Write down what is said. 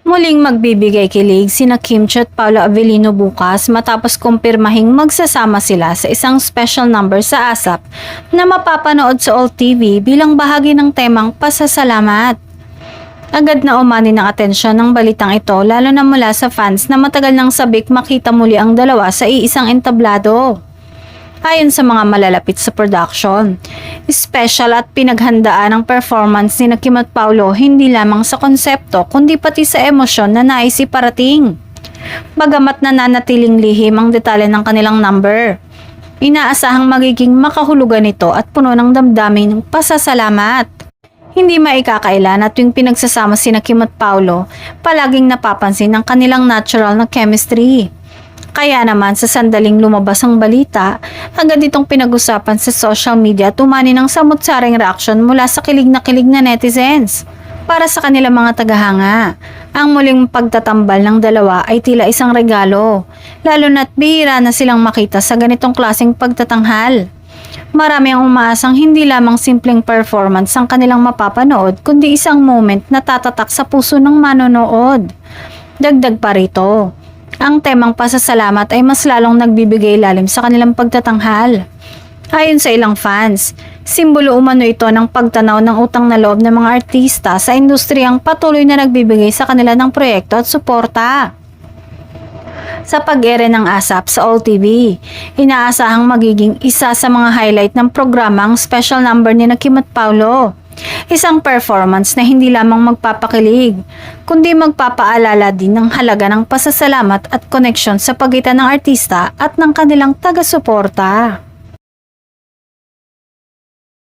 Muling magbibigay kilig sina Kim Chiu at Paolo Avellino bukas matapos kumpirmahing magsasama sila sa isang special number sa ASAP na mapapanood sa All TV bilang bahagi ng temang pasasalamat. Agad na umani ng atensyon ng balitang ito lalo na mula sa fans na matagal nang sabik makita muli ang dalawa sa iisang entablado. Ayon sa mga malalapit sa production, special at pinaghandaan ang performance ni Kim at Paolo hindi lamang sa konsepto kundi pati sa emosyon na nais iparating. Bagamat nananatiling lihim ang detalye ng kanilang number, inaasahang magiging makahulugan ito at puno ng damdamin ng pasasalamat. Hindi maikakailan at tuwing pinagsasama sina Kim at Paolo, palaging napapansin ang kanilang natural na chemistry. Kaya naman sa sandaling lumabas ang balita, agad itong pinag-usapan sa social media at umani ng samut-saring reaksyon mula sa kilig na netizens. Para sa kanilang mga tagahanga, ang muling pagtatambal ng dalawa ay tila isang regalo, lalo na't bihira na silang makita sa ganitong klaseng pagtatanghal. Marami ang umaasang hindi lamang simpleng performance ang kanilang mapapanood kundi isang moment na tatatak sa puso ng manonood. Dagdag pa rito, ang temang pasasalamat ay mas lalong nagbibigay lalim sa kanilang pagtatanghal. Ayon sa ilang fans, simbolo umano ito ng pagtanaw ng utang na loob ng mga artista sa industriyang patuloy na nagbibigay sa kanila ng proyekto at suporta. Sa pag-ere ng ASAP sa All TV, inaasahang magiging isa sa mga highlight ng programa ang special number ni Kim at Paolo. Isang performance na hindi lamang magpapakilig, kundi magpapaalala din ng halaga ng pasasalamat at koneksyon sa pagitan ng artista at ng kanilang taga-suporta.